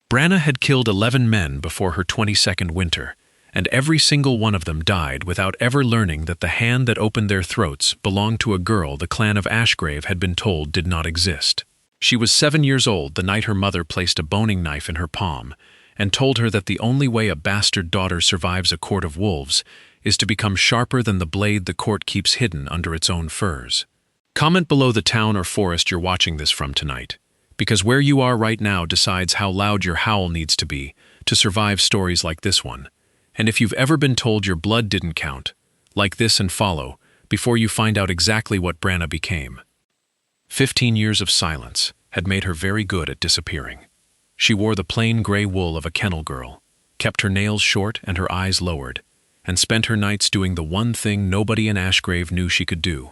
Branna had killed 11 men before her 22nd winter, and every single one of them died without ever learning that the hand that opened their throats belonged to a girl the clan of Ashgrave had been told did not exist. She was 7 years old the night her mother placed a boning knife in her palm and told her that the only way a bastard daughter survives a court of wolves is to become sharper than the blade the court keeps hidden under its own furs. Comment below the town or forest you're watching this from tonight, because where you are right now decides how loud your howl needs to be to survive stories like this one. And if you've ever been told your blood didn't count, like this and follow before you find out exactly what Branna became. 15 years of silence had made her very good at disappearing. She wore the plain gray wool of a kennel girl, kept her nails short and her eyes lowered, and spent her nights doing the one thing nobody in Ashgrave knew she could do,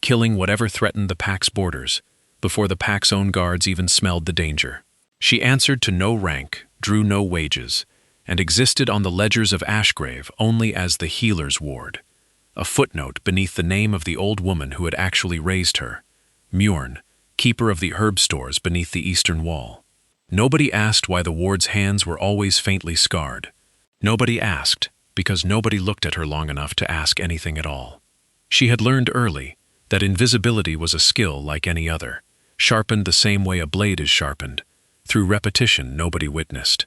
killing whatever threatened the pack's borders, before the pack's own guards even smelled the danger. She answered to no rank, drew no wages, and existed on the ledgers of Ashgrave only as the healer's ward, a footnote beneath the name of the old woman who had actually raised her, Mjorn, keeper of the herb stores beneath the eastern wall. Nobody asked why the ward's hands were always faintly scarred. Nobody asked, because nobody looked at her long enough to ask anything at all. She had learned early that invisibility was a skill like any other, sharpened the same way a blade is sharpened, through repetition nobody witnessed.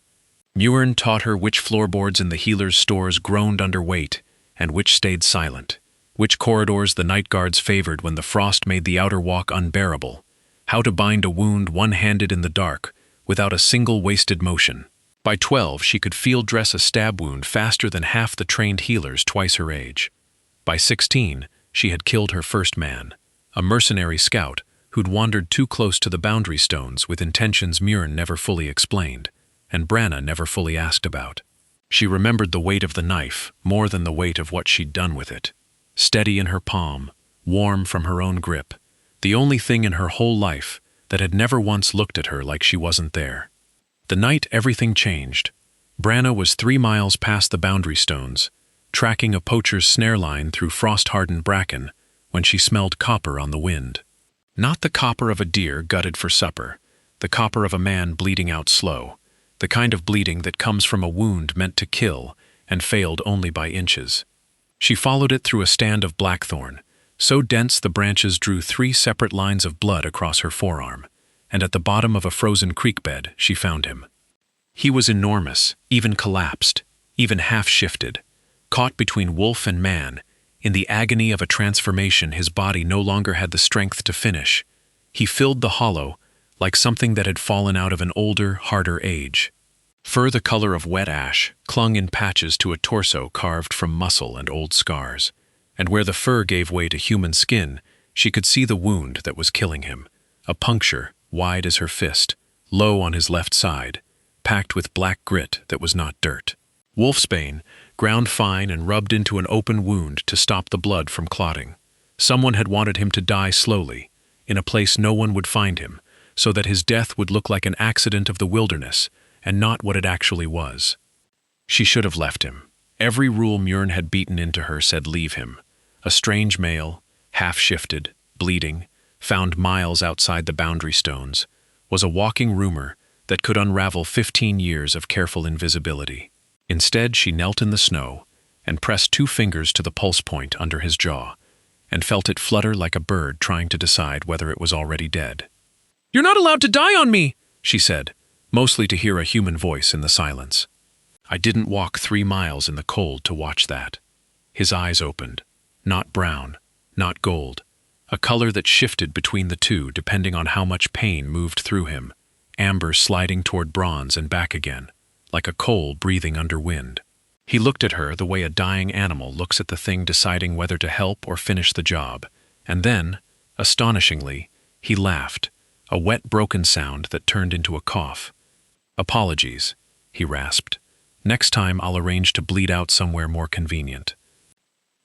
Mjorn taught her which floorboards in the healer's stores groaned under weight and which stayed silent, which corridors the night guards favored when the frost made the outer walk unbearable, how to bind a wound one-handed in the dark without a single wasted motion. By 12, she could field dress a stab wound faster than half the trained healers twice her age. By 16, she had killed her first man, a mercenary scout who'd wandered too close to the boundary stones with intentions Mjorn never fully explained, and Branna never fully asked about. She remembered the weight of the knife more than the weight of what she'd done with it. Steady in her palm, warm from her own grip, the only thing in her whole life that had never once looked at her like she wasn't there. The night everything changed. Branna was 3 miles past the boundary stones, tracking a poacher's snare line through frost-hardened bracken when she smelled copper on the wind. Not the copper of a deer gutted for supper, the copper of a man bleeding out slow, the kind of bleeding that comes from a wound meant to kill and failed only by inches. She followed it through a stand of blackthorn, so dense the branches drew 3 separate lines of blood across her forearm, and at the bottom of a frozen creek bed she found him. He was enormous, even collapsed, even half-shifted, caught between wolf and man. In the agony of a transformation his body no longer had the strength to finish. He filled the hollow like something that had fallen out of an older, harder age. Fur the color of wet ash clung in patches to a torso carved from muscle and old scars, and where the fur gave way to human skin, she could see the wound that was killing him, a puncture wide as her fist, low on his left side, packed with black grit that was not dirt. Wolfsbane, ground fine and rubbed into an open wound to stop the blood from clotting. Someone had wanted him to die slowly, in a place no one would find him, so that his death would look like an accident of the wilderness and not what it actually was. She should have left him. Every rule Mjorn had beaten into her said leave him. A strange male, half-shifted, bleeding, found miles outside the boundary stones, was a walking rumor that could unravel 15 years of careful invisibility. Instead, she knelt in the snow and pressed 2 fingers to the pulse point under his jaw and felt it flutter like a bird trying to decide whether it was already dead. "You're not allowed to die on me," she said, mostly to hear a human voice in the silence. I didn't walk 3 miles in the cold to watch that. His eyes opened. Not brown, not gold. A color that shifted between the two depending on how much pain moved through him. Amber sliding toward bronze and back again, like a coal breathing under wind. He looked at her the way a dying animal looks at the thing deciding whether to help or finish the job. And then, astonishingly, he laughed, a wet broken sound that turned into a cough. "Apologies," he rasped. "Next time I'll arrange to bleed out somewhere more convenient."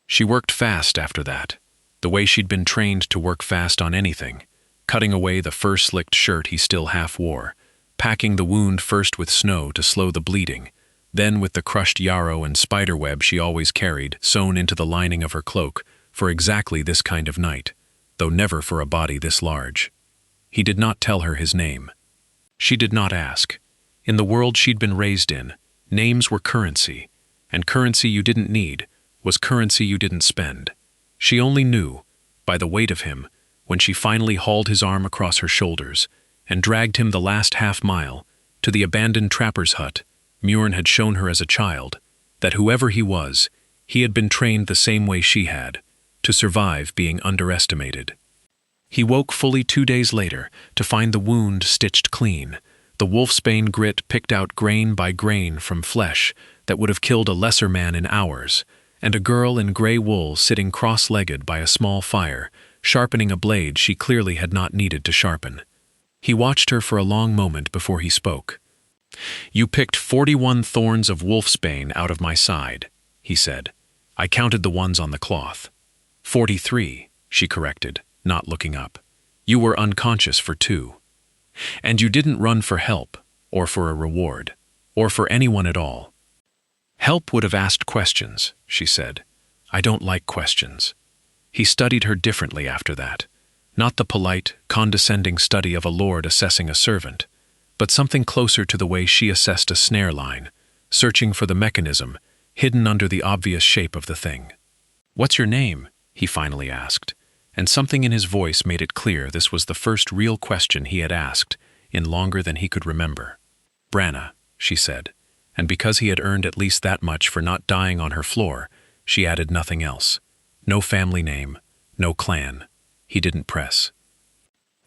She worked fast after that, the way she'd been trained to work fast on anything, cutting away the fur-slicked shirt he still half wore, packing the wound first with snow to slow the bleeding, then with the crushed yarrow and spiderweb she always carried sewn into the lining of her cloak for exactly this kind of night, though never for a body this large. He did not tell her his name. She did not ask. In the world she'd been raised in, names were currency, and currency you didn't need was currency you didn't spend. She only knew, by the weight of him, when she finally hauled his arm across her shoulders and dragged him the last half-mile to the abandoned trapper's hut Mjorn had shown her as a child, that whoever he was, he had been trained the same way she had, to survive being underestimated. He woke fully 2 days later to find the wound stitched clean, the wolfsbane grit picked out grain by grain from flesh that would have killed a lesser man in hours, and a girl in gray wool sitting cross-legged by a small fire, sharpening a blade she clearly had not needed to sharpen. He watched her for a long moment before he spoke. "You picked 41 thorns of wolfsbane out of my side," he said. "I counted the ones on the cloth." 43, she corrected, not looking up. "You were unconscious for 2. And you didn't run for help, or for a reward, or for anyone at all." "Help would have asked questions," she said. "I don't like questions." He studied her differently after that. Not the polite, condescending study of a lord assessing a servant, but something closer to the way she assessed a snare line, searching for the mechanism hidden under the obvious shape of the thing. "What's your name?" he finally asked, and something in his voice made it clear this was the first real question he had asked in longer than he could remember. "Branna," she said, and because he had earned at least that much for not dying on her floor, she added nothing else. No family name, no clan. He didn't press.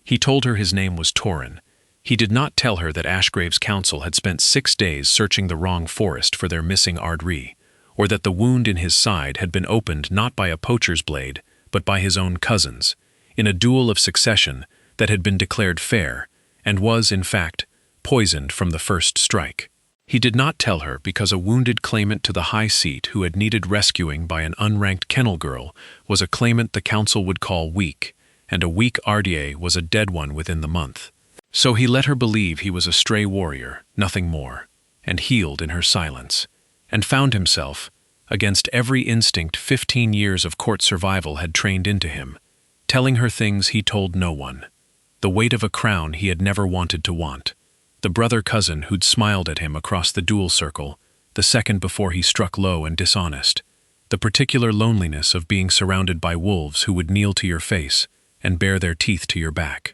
He told her his name was Torin. He did not tell her that Ashgrave's council had spent 6 days searching the wrong forest for their missing Ardri, or that the wound in his side had been opened not by a poacher's blade, but by his own cousins, in a duel of succession that had been declared fair, and was, in fact, poisoned from the first strike. He did not tell her because a wounded claimant to the high seat who had needed rescuing by an unranked kennel girl was a claimant the council would call weak, and a weak Ardier was a dead one within the month. So he let her believe he was a stray warrior, nothing more, and healed in her silence, and found himself, against every instinct 15 years of court survival had trained into him, telling her things he told no one, the weight of a crown he had never wanted to want, the brother-cousin who'd smiled at him across the duel circle, the second before he struck low and dishonest, the particular loneliness of being surrounded by wolves who would kneel to your face and bare their teeth to your back.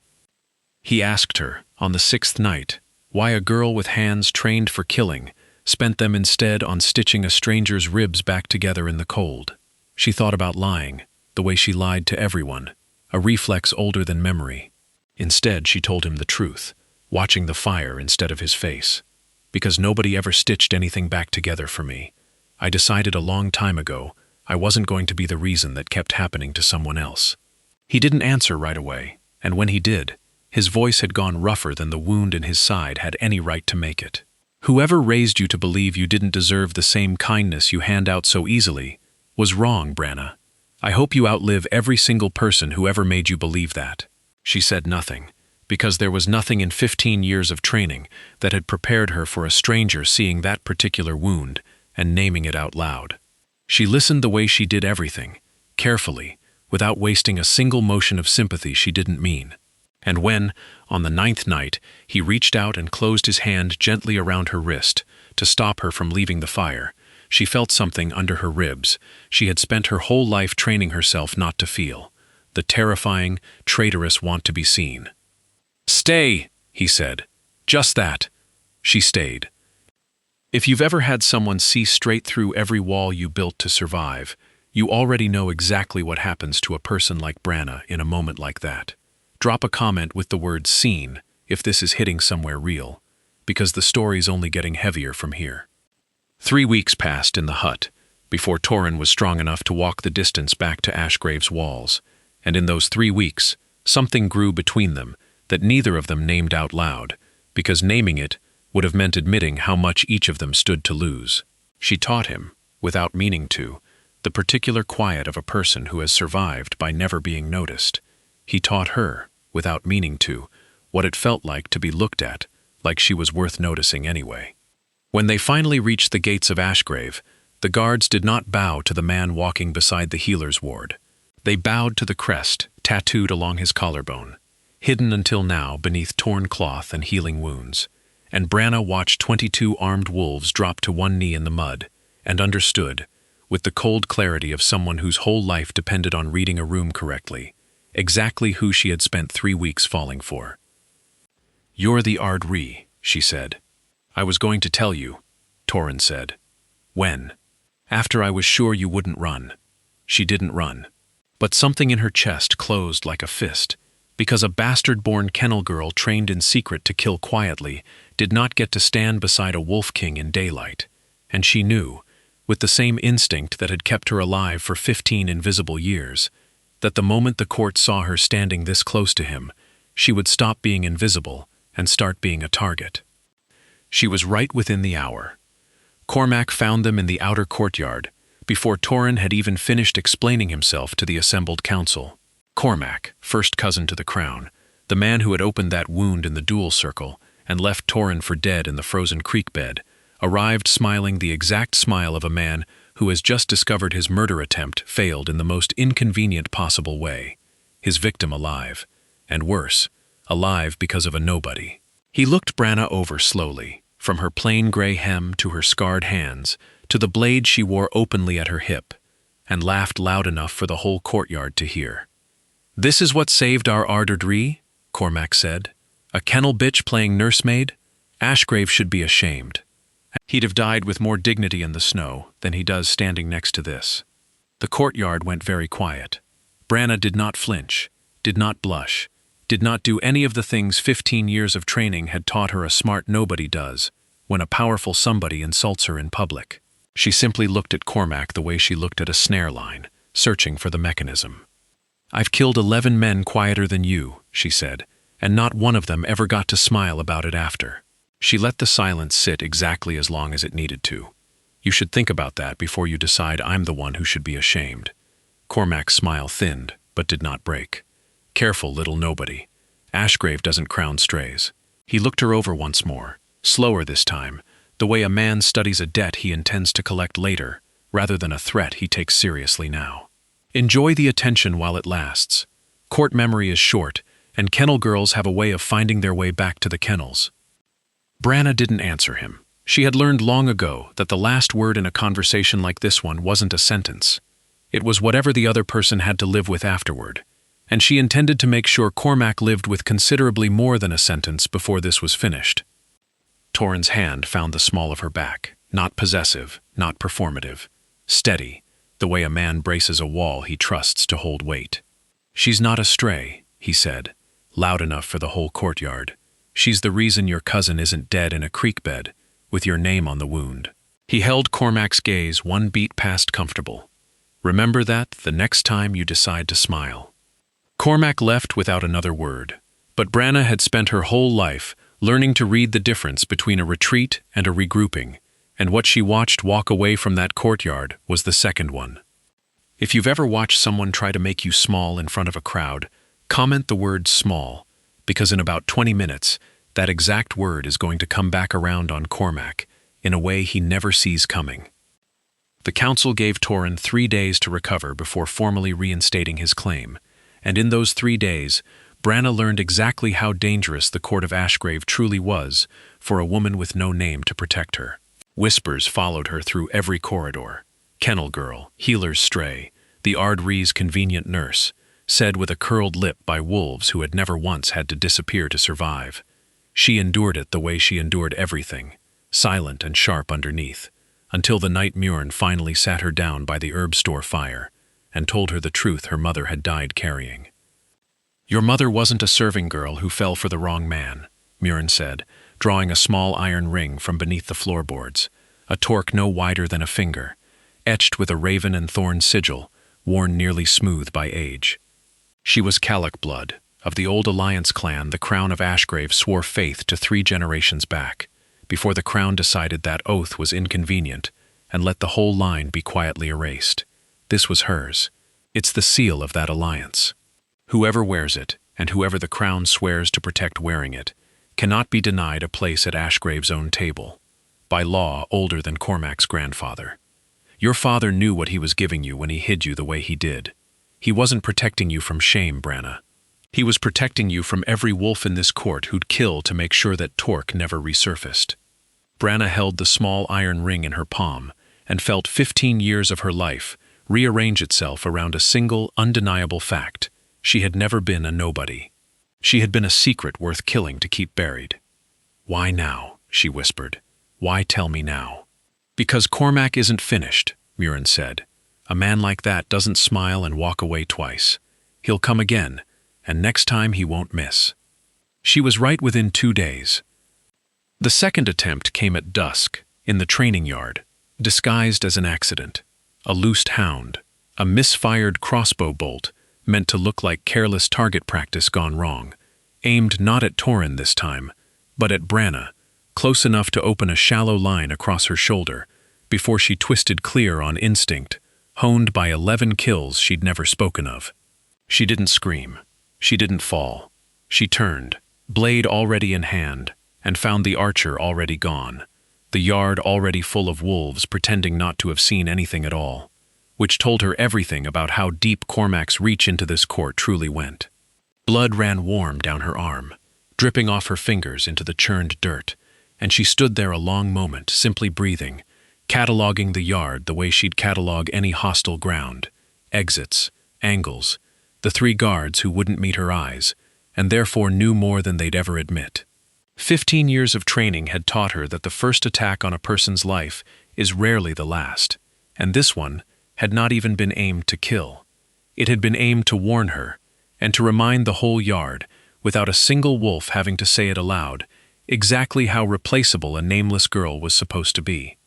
He asked her, on the 6th night, why a girl with hands trained for killing spent them instead on stitching a stranger's ribs back together in the cold. She thought about lying, the way she lied to everyone, a reflex older than memory. Instead, she told him the truth, watching the fire instead of his face. "Because nobody ever stitched anything back together for me. I decided a long time ago I wasn't going to be the reason that kept happening to someone else." He didn't answer right away, and when he did, his voice had gone rougher than the wound in his side had any right to make it. "Whoever raised you to believe you didn't deserve the same kindness you hand out so easily was wrong, Branna. I hope you outlive every single person who ever made you believe that." She said nothing, because there was nothing in 15 years of training that had prepared her for a stranger seeing that particular wound and naming it out loud. She listened the way she did everything, carefully, without wasting a single motion of sympathy she didn't mean. And when, on the 9th night, he reached out and closed his hand gently around her wrist to stop her from leaving the fire, she felt something under her ribs she had spent her whole life training herself not to feel, the terrifying, traitorous want to be seen. "Stay," he said. "Just that." She stayed. If you've ever had someone see straight through every wall you built to survive, you already know exactly what happens to a person like Branna in a moment like that. Drop a comment with the word "seen" if this is hitting somewhere real, because the story's only getting heavier from here. 3 weeks passed in the hut before Torin was strong enough to walk the distance back to Ashgrave's walls, and in those 3 weeks, something grew between them that neither of them named out loud, because naming it would have meant admitting how much each of them stood to lose. She taught him, without meaning to, the particular quiet of a person who has survived by never being noticed. He taught her, without meaning to, what it felt like to be looked at, like she was worth noticing anyway. When they finally reached the gates of Ashgrave, the guards did not bow to the man walking beside the healer's ward. They bowed to the crest, tattooed along his collarbone, hidden until now beneath torn cloth and healing wounds. and Branna watched 22 armed wolves drop to one knee in the mud, and understood, with the cold clarity of someone whose whole life depended on reading a room correctly, exactly who she had spent 3 weeks falling for. "You're the Ard Righ," she said. "I was going to tell you," Torrhen said. "When?" "After I was sure you wouldn't run." She didn't run. But something in her chest closed like a fist, because a bastard-born kennel girl trained in secret to kill quietly did not get to stand beside a wolf king in daylight, and she knew, with the same instinct that had kept her alive for 15 invisible years, that the moment the court saw her standing this close to him, she would stop being invisible and start being a target. She was right within the hour. Cormac found them in the outer courtyard, before Torrhen had even finished explaining himself to the assembled council. Cormac, first cousin to the crown, the man who had opened that wound in the duel circle and left Torrhen for dead in the frozen creek bed, arrived smiling the exact smile of a man who has just discovered his murder attempt failed in the most inconvenient possible way, his victim alive, and worse, alive because of a nobody. He looked Branna over slowly, from her plain gray hem to her scarred hands, to the blade she wore openly at her hip, and laughed loud enough for the whole courtyard to hear. "This is what saved our Ard Righ," Cormac said. "A kennel bitch playing nursemaid? Ashgrave should be ashamed. He'd have died with more dignity in the snow than he does standing next to this." The courtyard went very quiet. Branna did not flinch, did not blush, did not do any of the things 15 years of training had taught her a smart nobody does when a powerful somebody insults her in public. She simply looked at Cormac the way she looked at a snare line, searching for the mechanism. "I've killed 11 men quieter than you," she said, "and not one of them ever got to smile about it after." She let the silence sit exactly as long as it needed to. "You should think about that before you decide I'm the one who should be ashamed." Cormac's smile thinned, but did not break. "Careful, little nobody. Ashgrave doesn't crown strays." He looked her over once more, slower this time, the way a man studies a debt he intends to collect later, rather than a threat he takes seriously now. "Enjoy the attention while it lasts. Court memory is short, and kennel girls have a way of finding their way back to the kennels." Branna didn't answer him. She had learned long ago that the last word in a conversation like this one wasn't a sentence. It was whatever the other person had to live with afterward, and she intended to make sure Cormac lived with considerably more than a sentence before this was finished. Torrhen's hand found the small of her back, not possessive, not performative, steady, the way a man braces a wall he trusts to hold weight. "She's not a stray," he said, loud enough for the whole courtyard. "She's the reason your cousin isn't dead in a creek bed, with your name on the wound." He held Cormac's gaze one beat past comfortable. "Remember that the next time you decide to smile." Cormac left without another word, but Branna had spent her whole life learning to read the difference between a retreat and a regrouping, and what she watched walk away from that courtyard was the second one. If you've ever watched someone try to make you small in front of a crowd, comment the word small, because in about 20 minutes, that exact word is going to come back around on Cormac in a way he never sees coming. The council gave Torrhen 3 days to recover before formally reinstating his claim, and in those 3 days, Branna learned exactly how dangerous the court of Ashgrave truly was for a woman with no name to protect her. Whispers followed her through every corridor. Kennel girl, healer's stray, the Ard Righ's convenient nurse, said with a curled lip by wolves who had never once had to disappear to survive. She endured it the way she endured everything, silent and sharp underneath, until the night Muirn finally sat her down by the herb store fire and told her the truth her mother had died carrying. "Your mother wasn't a serving girl who fell for the wrong man," Muirn said, drawing a small iron ring from beneath the floorboards, a torque no wider than a finger, etched with a raven and thorn sigil, worn nearly smooth by age. "She was Calac blood. Of the old Alliance clan, the Crown of Ashgrave swore faith to 3 generations back, before the Crown decided that oath was inconvenient and let the whole line be quietly erased. This was hers. It's the seal of that alliance. Whoever wears it, and whoever the Crown swears to protect wearing it, cannot be denied a place at Ashgrave's own table, by law older than Cormac's grandfather. Your father knew what he was giving you when he hid you the way he did. He wasn't protecting you from shame, Branna. He was protecting you from every wolf in this court who'd kill to make sure that Torque never resurfaced. Branna held the small iron ring in her palm and felt 15 years of her life rearrange itself around a single, undeniable fact. She had never been a nobody. She had been a secret worth killing to keep buried. "Why now?" she whispered. "Why tell me now?" "Because Cormac isn't finished," Muireann said. "A man like that doesn't smile and walk away twice. He'll come again, and next time he won't miss." She was right within 2 days. The second attempt came at dusk, in the training yard, disguised as an accident. A loosed hound, a misfired crossbow bolt, meant to look like careless target practice gone wrong, aimed not at Torin this time, but at Branna, close enough to open a shallow line across her shoulder, before she twisted clear on instinct, honed by 11 kills she'd never spoken of. She didn't scream. She didn't fall. She turned, blade already in hand, and found the archer already gone, the yard already full of wolves pretending not to have seen anything at all, which told her everything about how deep Cormac's reach into this court truly went. Blood ran warm down her arm, dripping off her fingers into the churned dirt, and she stood there a long moment, simply breathing, cataloging the yard the way she'd catalog any hostile ground, exits, angles, the 3 guards who wouldn't meet her eyes, and therefore knew more than they'd ever admit. 15 years of training had taught her that the first attack on a person's life is rarely the last, and this one had not even been aimed to kill. It had been aimed to warn her, and to remind the whole yard, without a single wolf having to say it aloud, exactly how replaceable a nameless girl was supposed to be.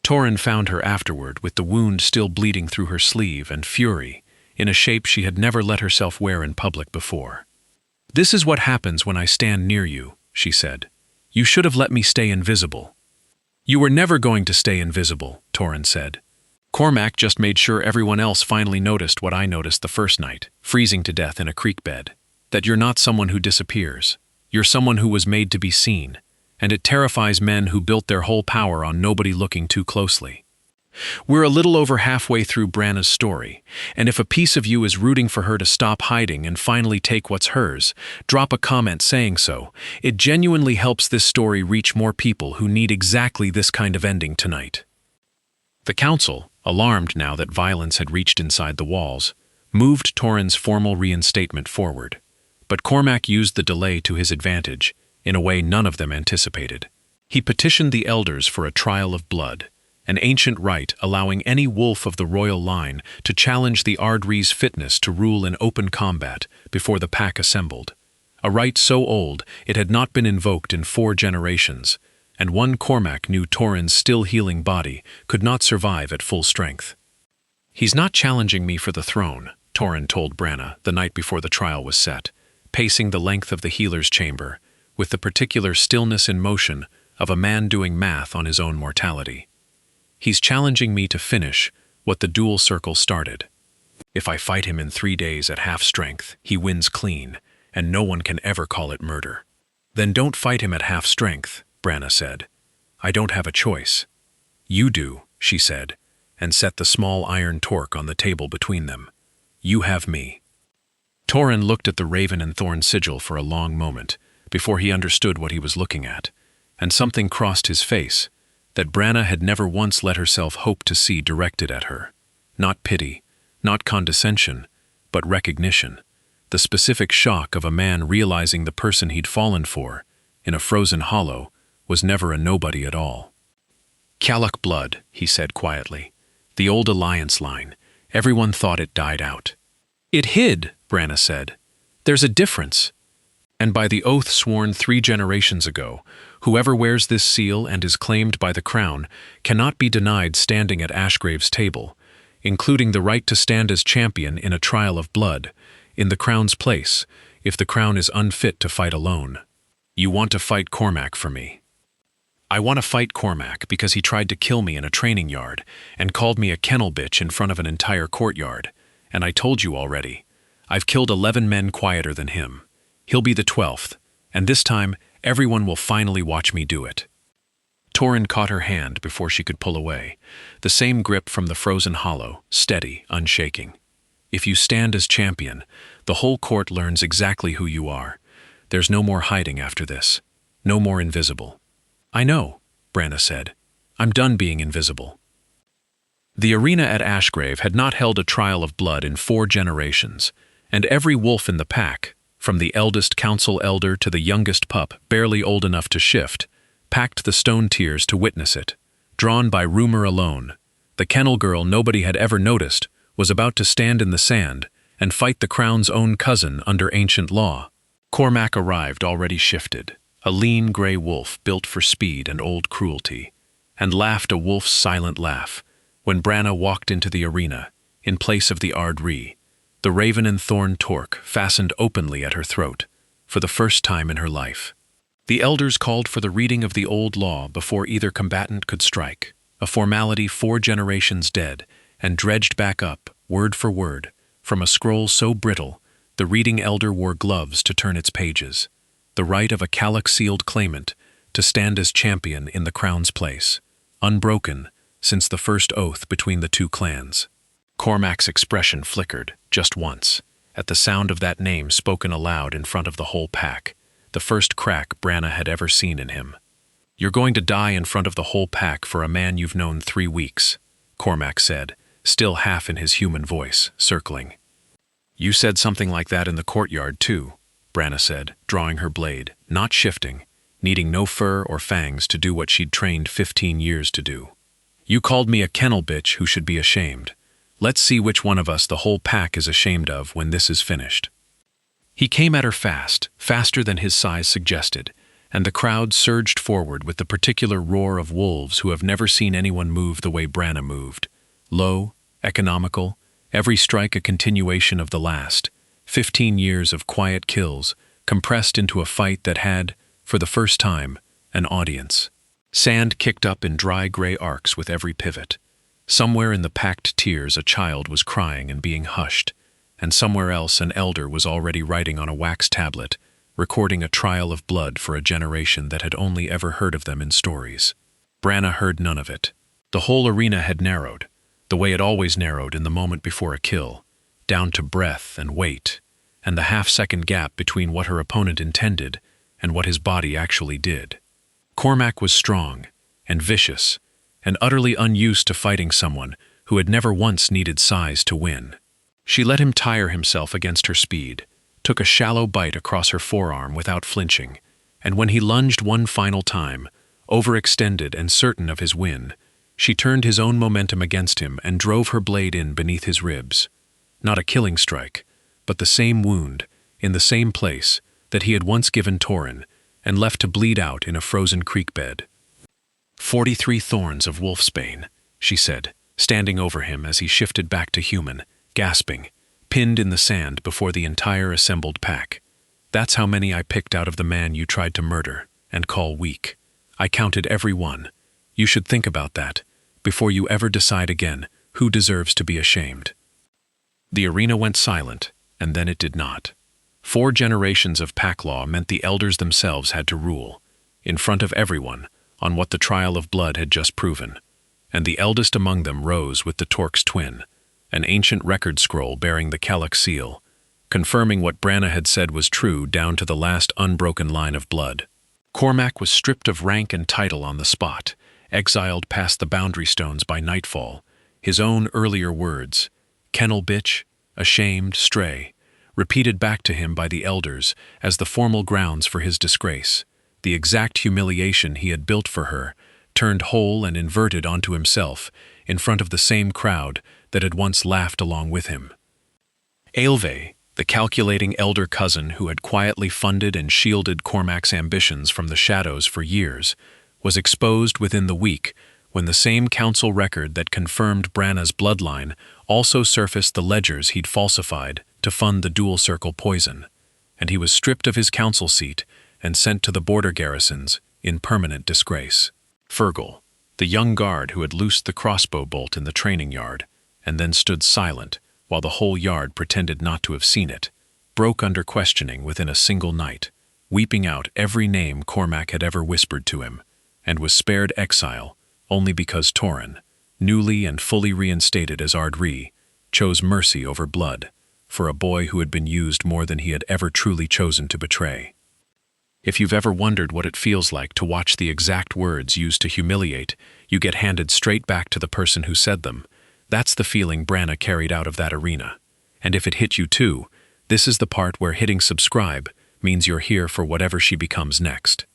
Torin found her afterward with the wound still bleeding through her sleeve and fury, in a shape she had never let herself wear in public before. "This is what happens when I stand near you," she said. "You should have let me stay invisible." "You were never going to stay invisible," Torin said. "Cormac just made sure everyone else finally noticed what I noticed the first night, freezing to death in a creek bed. That you're not someone who disappears. You're someone who was made to be seen, and it terrifies men who built their whole power on nobody looking too closely." We're a little over halfway through Branna's story, and if a piece of you is rooting for her to stop hiding and finally take what's hers, drop a comment saying so. It genuinely helps this story reach more people who need exactly this kind of ending tonight. The council, alarmed now that violence had reached inside the walls, moved Torin's formal reinstatement forward, but Cormac used the delay to his advantage, in a way none of them anticipated. He petitioned the elders for a trial of blood, an ancient rite allowing any wolf of the royal line to challenge the Ardri's fitness to rule in open combat before the pack assembled. A rite so old it had not been invoked in 4 generations, and one Cormac knew Torin's still-healing body could not survive at full strength. "He's not challenging me for the throne," Torin told Branna the night before the trial was set, pacing the length of the healer's chamber, with the particular stillness and motion of a man doing math on his own mortality. "He's challenging me to finish what the dual circle started. If I fight him in 3 days at half strength, he wins clean, and no one can ever call it murder." "Then don't fight him at half strength," Branna said. "I don't have a choice." "You do," she said, and set the small iron torque on the table between them. "You have me." Torin looked at the raven and thorn sigil for a long moment, before he understood what he was looking at, and something crossed his face that Branna had never once let herself hope to see directed at her. Not pity, not condescension, but recognition, the specific shock of a man realizing the person he'd fallen for, in a frozen hollow, was never a nobody at all. "Callach blood," he said quietly. "The old alliance line. Everyone thought it died out." "It hid," Branna said. "There's a difference. And by the oath sworn 3 generations ago, whoever wears this seal and is claimed by the crown cannot be denied standing at Ashgrave's table, including the right to stand as champion in a trial of blood, in the crown's place, if the crown is unfit to fight alone. You want to fight Cormac for me." "I want to fight Cormac because he tried to kill me in a training yard and called me a kennel bitch in front of an entire courtyard, and I told you already. I've killed 11 men quieter than him. He'll be the 12th, and this time everyone will finally watch me do it." Torin caught her hand before she could pull away, the same grip from the frozen hollow, steady, unshaking. If you stand as champion, the whole court learns exactly who you are. There's no more hiding after this. No more invisible." "I know," Branna said. "I'm done being invisible." The arena at Ashgrave had not held a trial of blood in 4 generations, and every wolf in the pack, from the eldest council elder to the youngest pup barely old enough to shift, packed the stone tiers to witness it. Drawn by rumor alone, the kennel girl nobody had ever noticed was about to stand in the sand and fight the crown's own cousin under ancient law. Cormac arrived already shifted, a lean gray wolf built for speed and old cruelty, and laughed a wolf's silent laugh when Branna walked into the arena, in place of the Ard Righ, the raven and thorn torque fastened openly at her throat, for the first time in her life. The elders called for the reading of the old law before either combatant could strike, a formality 4 generations dead, and dredged back up, word for word, from a scroll so brittle the reading elder wore gloves to turn its pages, the right of a Cailleach-sealed claimant to stand as champion in the crown's place, unbroken since the first oath between the 2 clans. Cormac's expression flickered, just once, at the sound of that name spoken aloud in front of the whole pack, the first crack Branna had ever seen in him. "You're going to die in front of the whole pack for a man you've known 3 weeks, Cormac said, still half in his human voice, circling. "You said something like that in the courtyard, too," Branna said, drawing her blade, not shifting, needing no fur or fangs to do what she'd trained 15 years to do. "You called me a kennel bitch who should be ashamed. Let's see which one of us the whole pack is ashamed of when this is finished." He came at her fast, faster than his size suggested, and the crowd surged forward with the particular roar of wolves who have never seen anyone move the way Branna moved. Low, economical, every strike a continuation of the last, 15 years of quiet kills, compressed into a fight that had, for the first time, an audience. Sand kicked up in dry gray arcs with every pivot. Somewhere in the packed tiers a child was crying and being hushed, and somewhere else an elder was already writing on a wax tablet, recording a trial of blood for a generation that had only ever heard of them in stories. Branna heard none of it. The whole arena had narrowed, the way it always narrowed in the moment before a kill, down to breath and weight, and the half-second gap between what her opponent intended and what his body actually did. Cormac was strong and vicious and utterly unused to fighting someone who had never once needed size to win. She let him tire himself against her speed, took a shallow bite across her forearm without flinching, and when he lunged one final time, overextended and certain of his win, she turned his own momentum against him and drove her blade in beneath his ribs. Not a killing strike, but the same wound, in the same place, that he had once given Torin, and left to bleed out in a frozen creek bed. 43 thorns of wolfsbane, she said, standing over him as he shifted back to human, gasping, pinned in the sand before the entire assembled pack. "That's how many I picked out of the man you tried to murder and call weak. I counted every one. You should think about that, before you ever decide again who deserves to be ashamed." The arena went silent, and then it did not. 4 generations of pack law meant the elders themselves had to rule, in front of everyone, on what the trial of blood had just proven, and the eldest among them rose with the Torque's twin, an ancient record scroll bearing the Cailleach seal, confirming what Branna had said was true down to the last unbroken line of blood. Cormac was stripped of rank and title on the spot, exiled past the boundary stones by nightfall. His own earlier words, "kennel bitch," "ashamed," "stray," repeated back to him by the elders as the formal grounds for his disgrace, the exact humiliation he had built for her, turned whole and inverted onto himself in front of the same crowd that had once laughed along with him. Aelve, the calculating elder cousin who had quietly funded and shielded Cormac's ambitions from the shadows for years, was exposed within the week when the same council record that confirmed Branna's bloodline also surfaced the ledgers he'd falsified to fund the dual circle poison, and he was stripped of his council seat and sent to the border garrisons in permanent disgrace. Fergal, the young guard who had loosed the crossbow bolt in the training yard, and then stood silent while the whole yard pretended not to have seen it, broke under questioning within a single night, weeping out every name Cormac had ever whispered to him, and was spared exile only because Torin, newly and fully reinstated as Ard Righ, chose mercy over blood, for a boy who had been used more than he had ever truly chosen to betray. If you've ever wondered what it feels like to watch the exact words used to humiliate you get handed straight back to the person who said them, that's the feeling Branna carried out of that arena. And if it hit you too, this is the part where hitting subscribe means you're here for whatever she becomes next.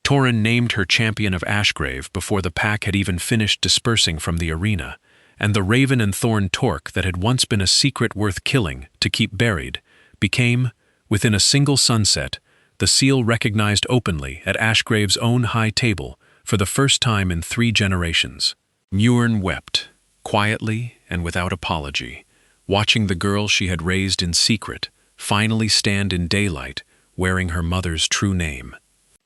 Torrhen named her champion of Ashgrave before the pack had even finished dispersing from the arena, and the Raven and Thorn Torque that had once been a secret worth killing to keep buried became, within a single sunset, the seal recognized openly at Ashgrave's own high table for the first time in 3 generations. Muireann wept, quietly and without apology, watching the girl she had raised in secret finally stand in daylight wearing her mother's true name.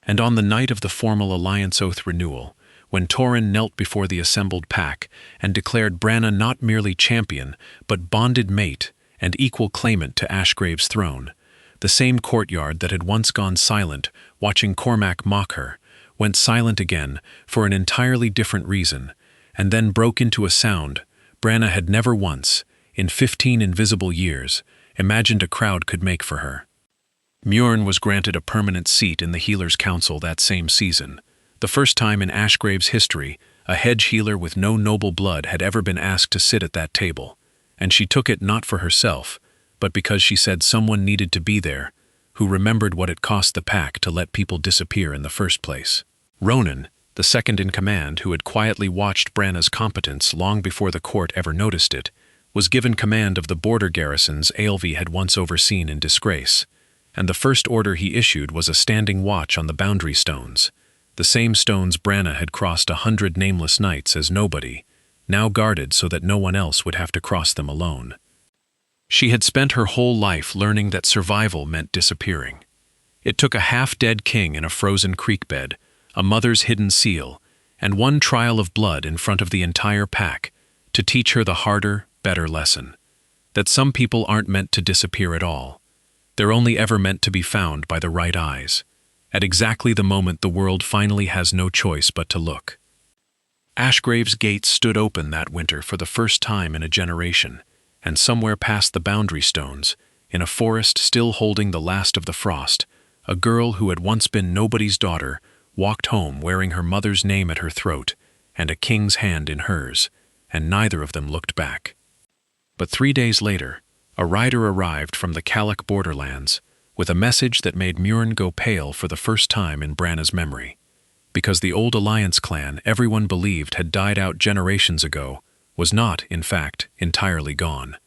And on the night of the formal Alliance Oath renewal, when Torrhen knelt before the assembled pack and declared Branna not merely champion, but bonded mate and equal claimant to Ashgrave's throne, the same courtyard that had once gone silent watching Cormac mock her, went silent again for an entirely different reason, and then broke into a sound Branna had never once, in 15 invisible years, imagined a crowd could make for her. Muireann was granted a permanent seat in the Healers' Council that same season, the first time in Ashgrave's history a hedge healer with no noble blood had ever been asked to sit at that table, and she took it not for herself, but because she said someone needed to be there, who remembered what it cost the pack to let people disappear in the first place. Ronan, the second in command who had quietly watched Branna's competence long before the court ever noticed it, was given command of the border garrisons Aelvi had once overseen in disgrace, and the first order he issued was a standing watch on the boundary stones, the same stones Branna had crossed 100 nameless nights as nobody, now guarded so that no one else would have to cross them alone. She had spent her whole life learning that survival meant disappearing. It took a half-dead king in a frozen creek bed, a mother's hidden seal, and one trial of blood in front of the entire pack to teach her the harder, better lesson, that some people aren't meant to disappear at all. They're only ever meant to be found by the right eyes, at exactly the moment the world finally has no choice but to look. Ashgrave's gates stood open that winter for the first time in a generation, and somewhere past the boundary stones, in a forest still holding the last of the frost, a girl who had once been nobody's daughter walked home wearing her mother's name at her throat and a king's hand in hers, and neither of them looked back. But 3 days later, a rider arrived from the Calac borderlands with a message that made Muireann go pale for the first time in Branna's memory, because the old Alliance clan everyone believed had died out generations ago was not, in fact, entirely gone.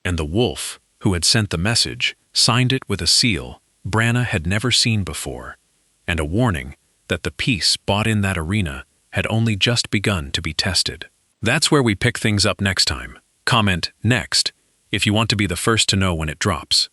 And the wolf, who had sent the message, signed it with a seal Branna had never seen before, and a warning that the peace bought in that arena had only just begun to be tested. That's where we pick things up next time. Comment next if you want to be the first to know when it drops.